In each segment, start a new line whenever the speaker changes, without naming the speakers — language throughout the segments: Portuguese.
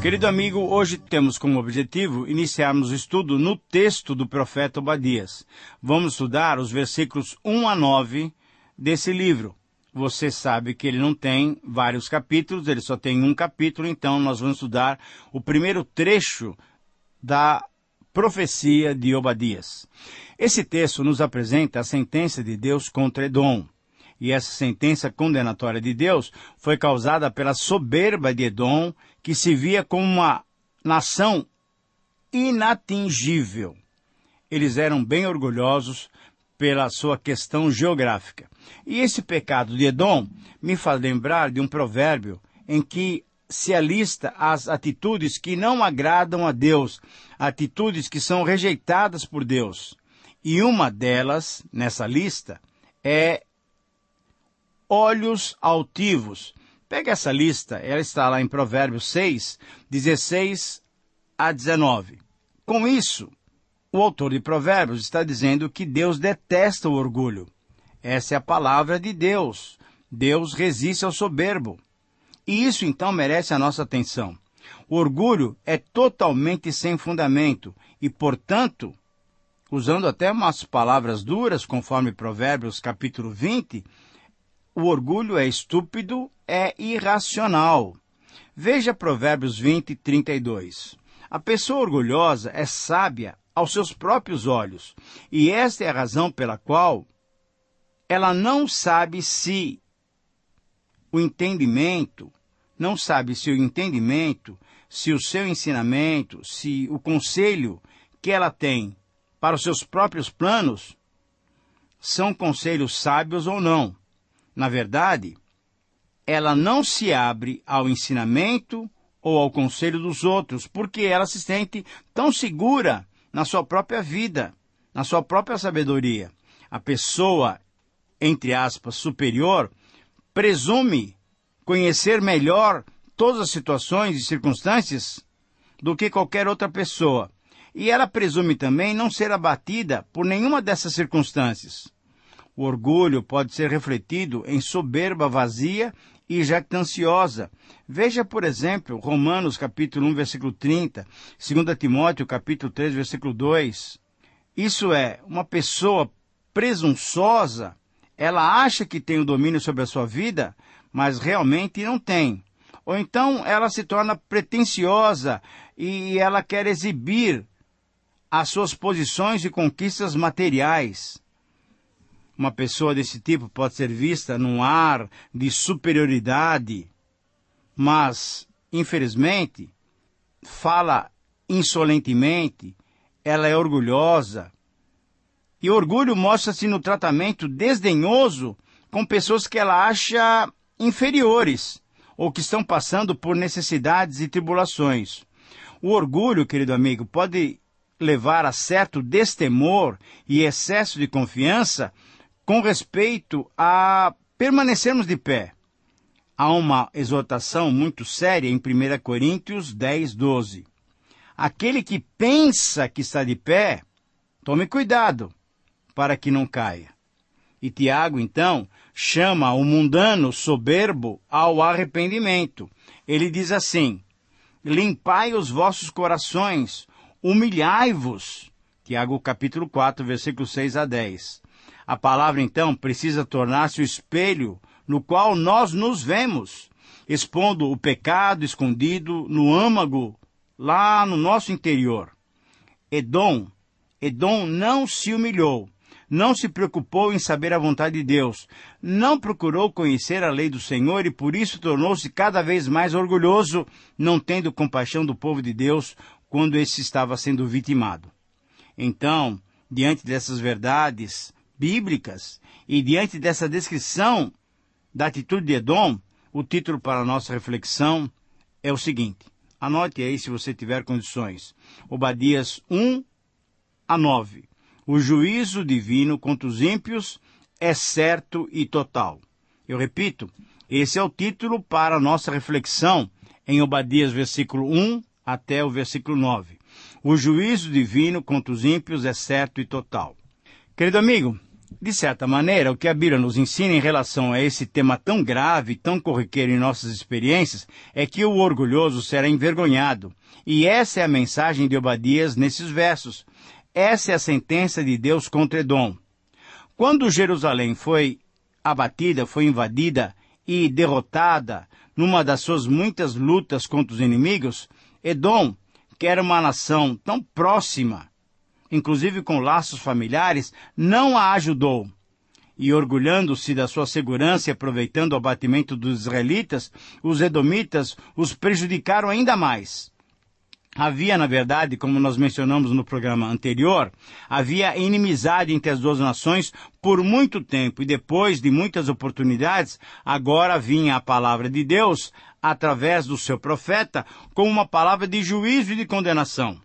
Querido amigo, hoje temos como objetivo iniciarmos o estudo no texto do profeta Obadias. Vamos estudar os versículos 1 a 9 desse livro. Você sabe que ele não tem vários capítulos, ele só tem um capítulo, então nós vamos estudar o primeiro trecho da profecia de Obadias. Esse texto nos apresenta a sentença de Deus contra Edom. E essa sentença condenatória de Deus foi causada pela soberba de Edom, que se via como uma nação inatingível. Eles eram bem orgulhosos pela sua questão geográfica. E esse pecado de Edom me faz lembrar de um provérbio em que se alista as atitudes que não agradam a Deus, atitudes que são rejeitadas por Deus. E uma delas, nessa lista, é olhos altivos. Pega essa lista, ela está lá em Provérbios 6, 16 a 19. Com isso, o autor de Provérbios está dizendo que Deus detesta o orgulho. Essa é a palavra de Deus. Deus resiste ao soberbo. E isso então merece a nossa atenção. O orgulho é totalmente sem fundamento e, portanto, usando até umas palavras duras, conforme Provérbios capítulo 20, o orgulho é estúpido, é irracional. Veja Provérbios 20, 32. A pessoa orgulhosa é sábia aos seus próprios olhos, e esta é a razão pela qual ela não sabe se o entendimento, se o seu ensinamento, se o conselho que ela tem para os seus próprios planos são conselhos sábios ou não. Na verdade, ela não se abre ao ensinamento ou ao conselho dos outros, porque ela se sente tão segura na sua própria vida, na sua própria sabedoria. A pessoa, entre aspas, superior, presume conhecer melhor todas as situações e circunstâncias do que qualquer outra pessoa. E ela presume também não ser abatida por nenhuma dessas circunstâncias. O orgulho pode ser refletido em soberba vazia e jactanciosa. Veja, por exemplo, Romanos capítulo 1, versículo 30, 2 Timóteo capítulo 3, versículo 2. Isso é, uma pessoa presunçosa, ela acha que tem o domínio sobre a sua vida, mas realmente não tem. Ou então ela se torna pretensiosa e ela quer exibir as suas posições e conquistas materiais. Uma pessoa desse tipo pode ser vista num ar de superioridade, mas, infelizmente, fala insolentemente, ela é orgulhosa. E o orgulho mostra-se no tratamento desdenhoso com pessoas que ela acha inferiores ou que estão passando por necessidades e tribulações. O orgulho, querido amigo, pode levar a certo destemor e excesso de confiança com respeito a permanecermos de pé. Há uma exortação muito séria em 1 Coríntios 10, 12. Aquele que pensa que está de pé, tome cuidado para que não caia. E Tiago, então, chama o mundano soberbo ao arrependimento. Ele diz assim: limpai os vossos corações, humilhai-vos. Tiago capítulo 4, versículos 6 a 10. A palavra, então, precisa tornar-se o espelho no qual nós nos vemos, expondo o pecado escondido no âmago, lá no nosso interior. Edom não se humilhou, não se preocupou em saber a vontade de Deus, não procurou conhecer a lei do Senhor e por isso tornou-se cada vez mais orgulhoso, não tendo compaixão do povo de Deus quando esse estava sendo vitimado. Então, diante dessas verdades bíblicas e diante dessa descrição da atitude de Edom, o título para a nossa reflexão é o seguinte. Anote aí se você tiver condições. Obadias 1 a 9. O juízo divino contra os ímpios é certo e total. Eu repito, esse é o título para a nossa reflexão em Obadias versículo 1 até o versículo 9. O juízo divino contra os ímpios é certo e total. Querido amigo, De certa maneira, o que a Bíblia nos ensina em relação a esse tema tão grave, tão corriqueiro em nossas experiências, é que o orgulhoso será envergonhado. E essa é a mensagem de Obadias nesses versos. Essa é a sentença de Deus contra Edom. Quando Jerusalém foi abatida, foi invadida e derrotada numa das suas muitas lutas contra os inimigos, Edom, que era uma nação tão próxima, inclusive com laços familiares, não a ajudou. E orgulhando-se da sua segurança e aproveitando o abatimento dos israelitas, os edomitas os prejudicaram ainda mais. Havia, na verdade, como nós mencionamos no programa anterior, havia inimizade entre as duas nações por muito tempo, e depois de muitas oportunidades, agora vinha a palavra de Deus, através do seu profeta, como uma palavra de juízo e de condenação.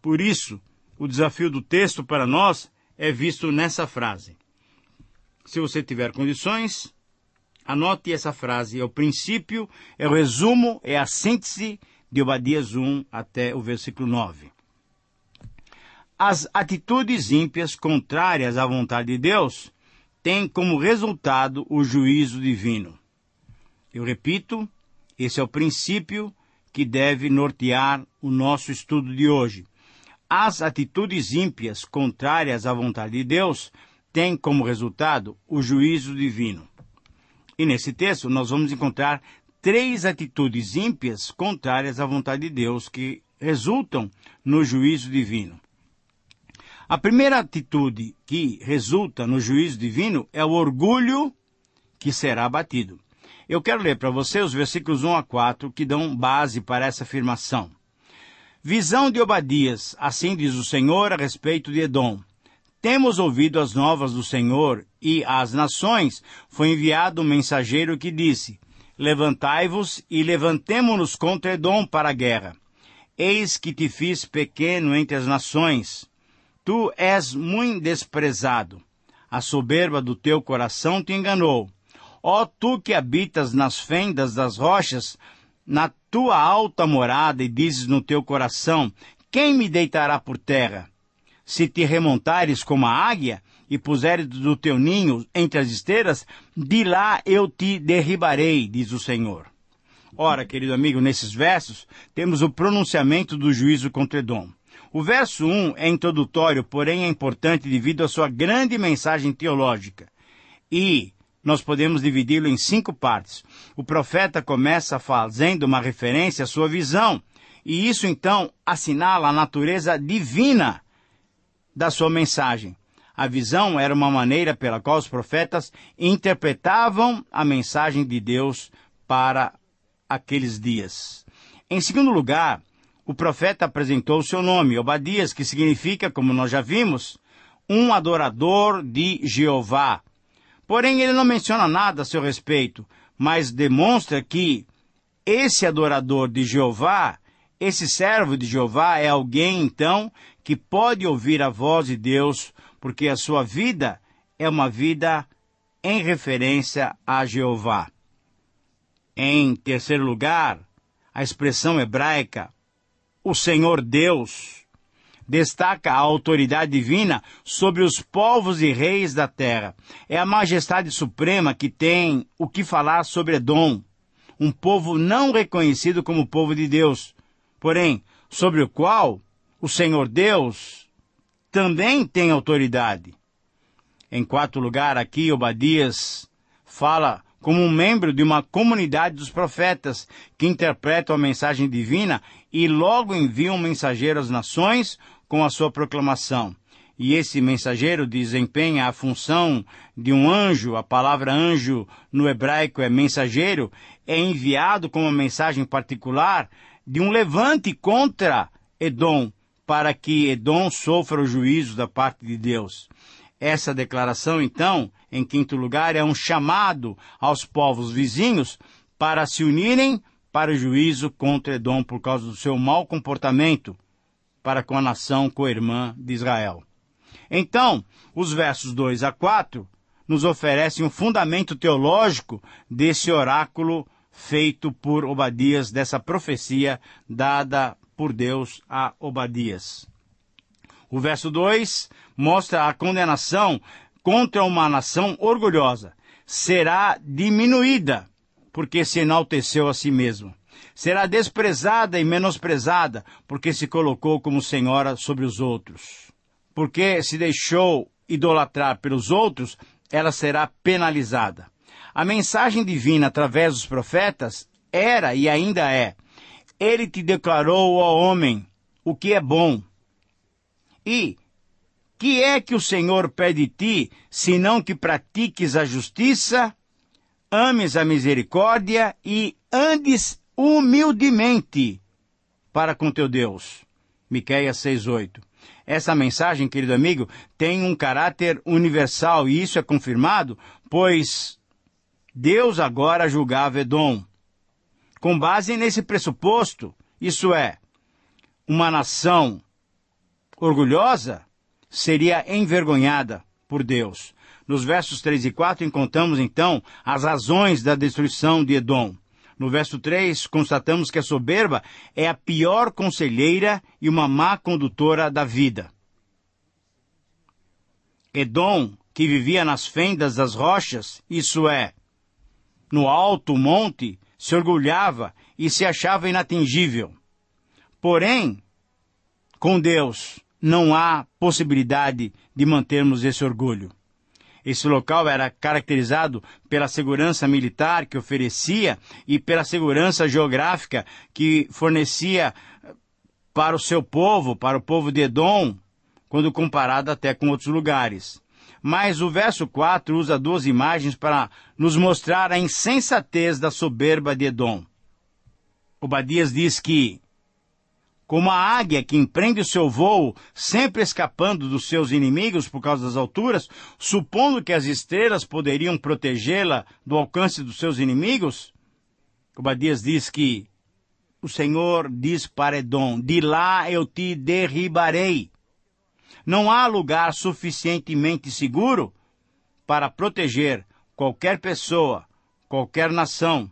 Por isso, o desafio do texto para nós é visto nessa frase. Se você tiver condições, anote essa frase. É o princípio, é o resumo, é a síntese de Obadias 1 até o versículo 9. As atitudes ímpias contrárias à vontade de Deus têm como resultado o juízo divino. Eu repito, esse é o princípio que deve nortear o nosso estudo de hoje. As atitudes ímpias contrárias à vontade de Deus têm como resultado o juízo divino. E nesse texto nós vamos encontrar 3 atitudes ímpias contrárias à vontade de Deus que resultam no juízo divino. A primeira atitude que resulta no juízo divino é o orgulho que será abatido. Eu quero ler para você os versículos 1 a 4 que dão base para essa afirmação. Visão de Obadias, assim diz o Senhor a respeito de Edom. Temos ouvido as novas do Senhor, e às nações foi enviado um mensageiro que disse: Levantai-vos e levantemo-nos contra Edom para a guerra. Eis que te fiz pequeno entre as nações. Tu és muito desprezado. A soberba do teu coração te enganou. Ó tu que habitas nas fendas das rochas, na tua alta morada, e dizes no teu coração: quem me deitará por terra? Se te remontares como a águia, e puseres do teu ninho entre as esteiras, de lá eu te derribarei, diz o Senhor. Ora, querido amigo, nesses versos, temos o pronunciamento do juízo contra Edom. O verso 1 é introdutório, porém é importante devido à sua grande mensagem teológica. E nós podemos dividi-lo em 5 partes. O profeta começa fazendo uma referência à sua visão, e isso então assinala a natureza divina da sua mensagem. A visão era uma maneira pela qual os profetas interpretavam a mensagem de Deus para aqueles dias. Em segundo lugar, o profeta apresentou o seu nome, Obadias, que significa, como nós já vimos, um adorador de Jeová. Porém, ele não menciona nada a seu respeito, mas demonstra que esse adorador de Jeová, esse servo de Jeová, é alguém, então, que pode ouvir a voz de Deus, porque a sua vida é uma vida em referência a Jeová. Em terceiro lugar, a expressão hebraica, o Senhor Deus, destaca a autoridade divina sobre os povos e reis da terra. É a majestade suprema que tem o que falar sobre Edom, um povo não reconhecido como povo de Deus, porém, sobre o qual o Senhor Deus também tem autoridade. Em quarto lugar, aqui, Obadias fala como um membro de uma comunidade dos profetas que interpretam a mensagem divina e logo enviam um mensageiro às nações com a sua proclamação. E esse mensageiro desempenha a função de um anjo. A palavra anjo no hebraico é mensageiro, é enviado com uma mensagem particular de um levante contra Edom, para que Edom sofra o juízo da parte de Deus. Essa declaração, então, em quinto lugar, é um chamado aos povos vizinhos para se unirem para o juízo contra Edom por causa do seu mau comportamento para com a nação co-irmã de Israel. Então, os versos 2 a 4 nos oferecem um fundamento teológico desse oráculo feito por Obadias, dessa profecia dada por Deus a Obadias. O verso 2 mostra a condenação contra uma nação orgulhosa. Será diminuída, porque se enalteceu a si mesmo. Será desprezada e menosprezada, porque se colocou como senhora sobre os outros. Porque se deixou idolatrar pelos outros, ela será penalizada. A mensagem divina através dos profetas era e ainda é: Ele te declarou, ó homem, o que é bom. E que é que o Senhor pede de ti, senão que pratiques a justiça, ames a misericórdia e andes humildemente para com teu Deus. Miqueias 6:8. Essa mensagem, querido amigo, tem um caráter universal e isso é confirmado, pois Deus agora julgava Edom. Com base nesse pressuposto, isso é, uma nação orgulhosa seria envergonhada por Deus. Nos versos 3 e 4 encontramos então as razões da destruição de Edom. No verso 3, constatamos que a soberba é a pior conselheira e uma má condutora da vida. Edom, que vivia nas fendas das rochas, isso é, no alto monte, se orgulhava e se achava inatingível. Porém, com Deus, não há possibilidade de mantermos esse orgulho. Esse local era caracterizado pela segurança militar que oferecia e pela segurança geográfica que fornecia para o seu povo, para o povo de Edom, quando comparado até com outros lugares. Mas o verso 4 usa duas imagens para nos mostrar a insensatez da soberba de Edom. Obadias diz que, como a águia que empreende o seu voo, sempre escapando dos seus inimigos por causa das alturas, supondo que as estrelas poderiam protegê-la do alcance dos seus inimigos, Obadias diz que o Senhor diz para Edom: de lá eu te derribarei. Não há lugar suficientemente seguro para proteger qualquer pessoa, qualquer nação,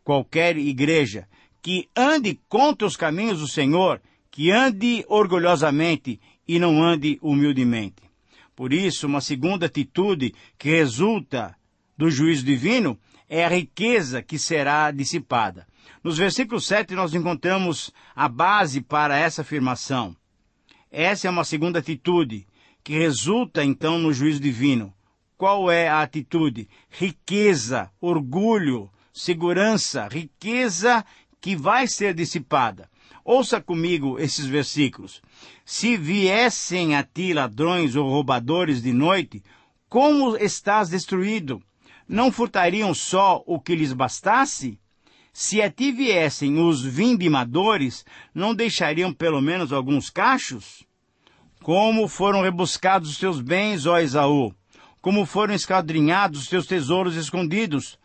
qualquer igreja que ande contra os caminhos do Senhor, que ande orgulhosamente e não ande humildemente. Por isso, uma segunda atitude que resulta do juízo divino é a riqueza que será dissipada. Nos versículos 7 nós encontramos a base para essa afirmação. Essa é uma segunda atitude que resulta então no juízo divino. Qual é a atitude? Riqueza, orgulho, segurança, riqueza que vai ser dissipada. Ouça comigo esses versículos. Se viessem a ti ladrões ou roubadores de noite, como estás destruído? Não furtariam só o que lhes bastasse? Se a ti viessem os vindimadores, não deixariam pelo menos alguns cachos? Como foram rebuscados os teus bens, ó Esaú? Como foram esquadrinhados os teus tesouros escondidos?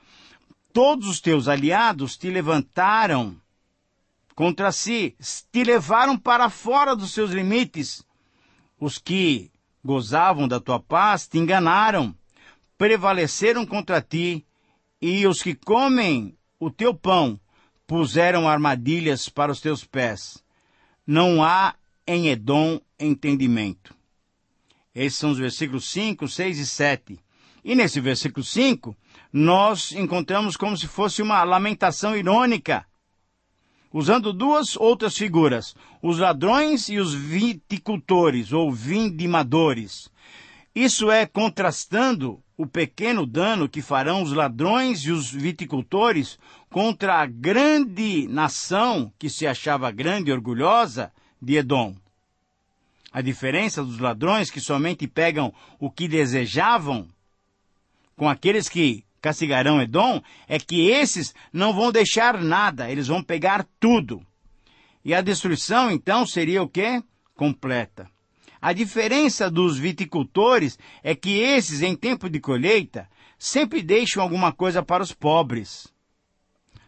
Todos os teus aliados te levantaram contra si, te levaram para fora dos seus limites. Os que gozavam da tua paz te enganaram, prevaleceram contra ti, e os que comem o teu pão puseram armadilhas para os teus pés. Não há em Edom entendimento. Esses são os versículos 5, 6 e 7. E nesse versículo 5, nós encontramos como se fosse uma lamentação irônica, usando duas outras figuras, os ladrões e os viticultores, ou vindimadores. Isso é contrastando o pequeno dano que farão os ladrões e os viticultores contra a grande nação que se achava grande e orgulhosa de Edom. A diferença dos ladrões que somente pegam o que desejavam com aqueles que castigarão Edom é que esses não vão deixar nada, eles vão pegar tudo. E a destruição, então, seria o quê? Completa. A diferença dos viticultores é que esses, em tempo de colheita, sempre deixam alguma coisa para os pobres.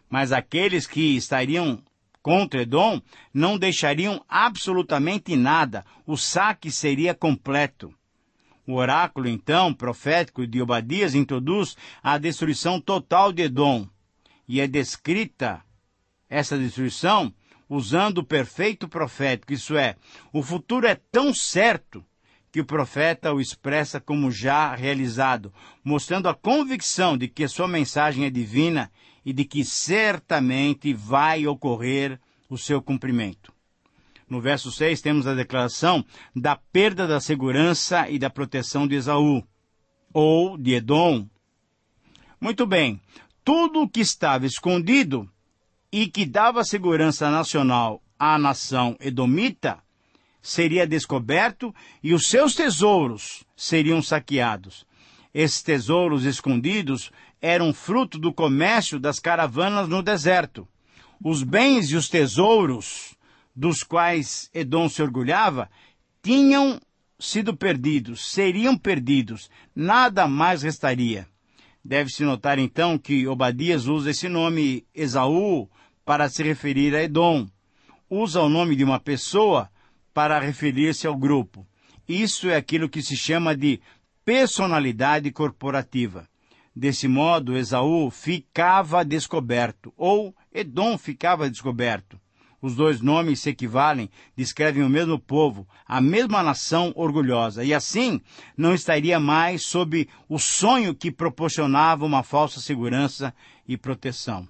Mas aqueles que estariam contra Edom não deixariam absolutamente nada, o saque seria completo. O oráculo, então, profético de Obadias introduz a destruição total de Edom. E é descrita essa destruição usando o perfeito profético, isso é, o futuro é tão certo que o profeta o expressa como já realizado, mostrando a convicção de que sua mensagem é divina e de que certamente vai ocorrer o seu cumprimento. No verso 6 temos a declaração da perda da segurança e da proteção de Esaú, ou de Edom. Muito bem, tudo o que estava escondido e que dava segurança nacional à nação edomita seria descoberto e os seus tesouros seriam saqueados. Esses tesouros escondidos eram fruto do comércio das caravanas no deserto. Os bens e os tesouros dos quais Edom se orgulhava tinham sido perdidos, seriam perdidos, nada mais restaria. Deve-se notar então que Obadias usa esse nome Esaú para se referir a Edom. Usa o nome de uma pessoa para referir-se ao grupo. Isso é aquilo que se chama de personalidade corporativa. Desse modo, Esaú ficava descoberto, ou Edom ficava descoberto. Os dois nomes se equivalem, descrevem o mesmo povo, a mesma nação orgulhosa, e assim não estaria mais sob o sonho que proporcionava uma falsa segurança e proteção.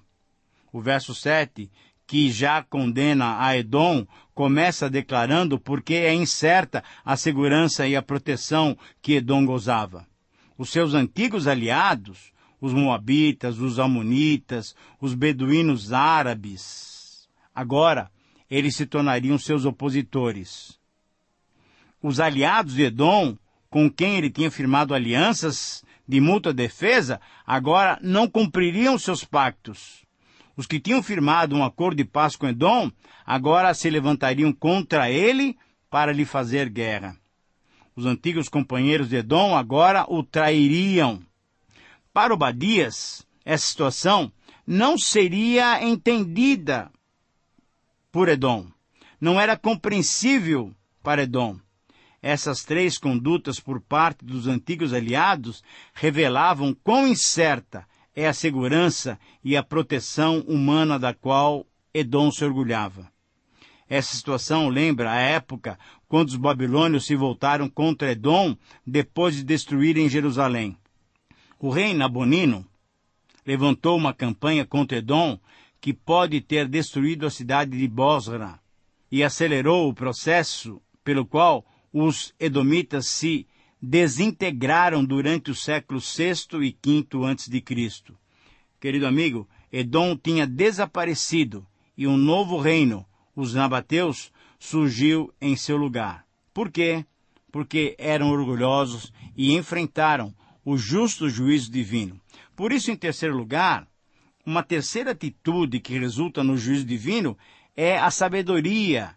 O verso 7, que já condena a Edom, começa declarando porque é incerta a segurança e a proteção que Edom gozava. Os seus antigos aliados, os moabitas, os amonitas, os beduínos árabes, agora eles se tornariam seus opositores. Os aliados de Edom, com quem ele tinha firmado alianças de mútua defesa, agora não cumpririam seus pactos. Os que tinham firmado um acordo de paz com Edom, agora se levantariam contra ele para lhe fazer guerra. Os antigos companheiros de Edom agora o trairiam. Para Obadias, essa situação não seria entendida por Edom. Não era compreensível para Edom. Essas três condutas por parte dos antigos aliados revelavam quão incerta é a segurança e a proteção humana da qual Edom se orgulhava. Essa situação lembra a época quando os babilônios se voltaram contra Edom depois de destruírem Jerusalém. O rei Nabonino levantou uma campanha contra Edom que pode ter destruído a cidade de Bosra e acelerou o processo pelo qual os edomitas se desintegraram durante os séculos VI e V a.C. Querido amigo, Edom tinha desaparecido e um novo reino, os nabateus, surgiu em seu lugar. Por quê? Porque eram orgulhosos e enfrentaram o justo juízo divino. Por isso, em terceiro lugar, uma terceira atitude que resulta no juízo divino é a sabedoria,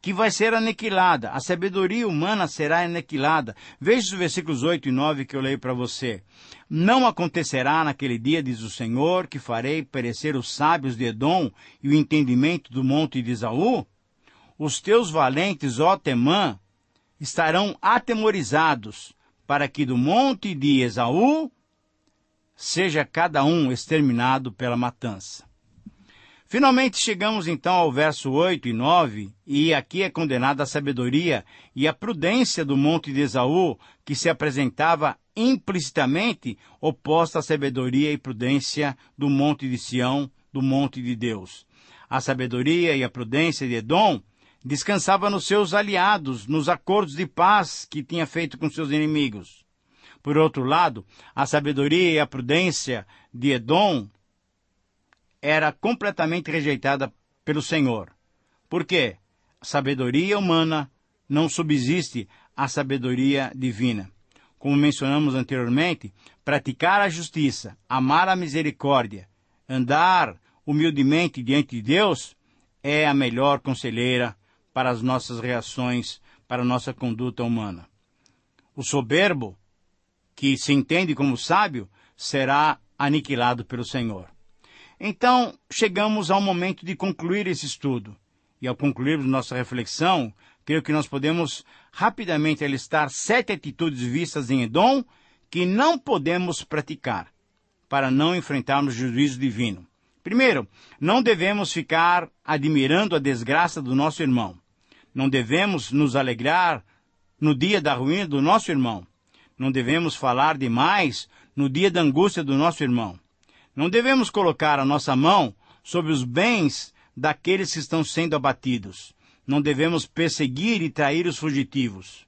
que vai ser aniquilada. A sabedoria humana será aniquilada. Veja os versículos 8 e 9 que eu leio para você. Não acontecerá naquele dia, diz o Senhor, que farei perecer os sábios de Edom e o entendimento do monte de Esaú? Os teus valentes, ó Temã, estarão atemorizados, para que do monte de Esaú seja cada um exterminado pela matança. Finalmente chegamos então ao verso 8 e 9, e aqui é condenada a sabedoria e a prudência do monte de Esaú, que se apresentava implicitamente oposta à sabedoria e prudência do monte de Sião, do monte de Deus. A sabedoria e a prudência de Edom descansava nos seus aliados, nos acordos de paz que tinha feito com seus inimigos. Por outro lado, a sabedoria e a prudência de Edom era completamente rejeitada pelo Senhor. Por quê? A sabedoria humana não subsiste à sabedoria divina. Como mencionamos anteriormente, praticar a justiça, amar a misericórdia, andar humildemente diante de Deus é a melhor conselheira para as nossas reações, para a nossa conduta humana. O soberbo, que se entende como sábio, será aniquilado pelo Senhor. Então, chegamos ao momento de concluir esse estudo. E ao concluirmos nossa reflexão, creio que nós podemos rapidamente alistar 7 atitudes vistas em Edom que não podemos praticar para não enfrentarmos o juízo divino. Primeiro, não devemos ficar admirando a desgraça do nosso irmão. Não devemos nos alegrar no dia da ruína do nosso irmão. Não devemos falar demais no dia da angústia do nosso irmão. Não devemos colocar a nossa mão sobre os bens daqueles que estão sendo abatidos. Não devemos perseguir e trair os fugitivos.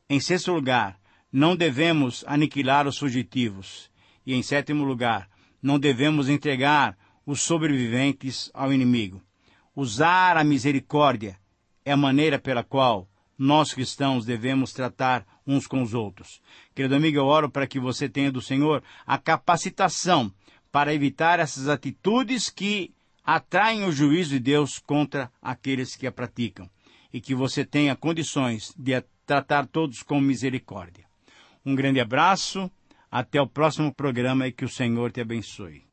Em sexto lugar, não devemos aniquilar os fugitivos. E em sétimo lugar, não devemos entregar os sobreviventes ao inimigo. Usar a misericórdia é a maneira pela qual nós cristãos devemos tratar uns com os outros. Querido amigo, eu oro para que você tenha do Senhor a capacitação para evitar essas atitudes que atraem o juízo de Deus contra aqueles que a praticam. E que você tenha condições de tratar todos com misericórdia. Um grande abraço, até o próximo programa e que o Senhor te abençoe.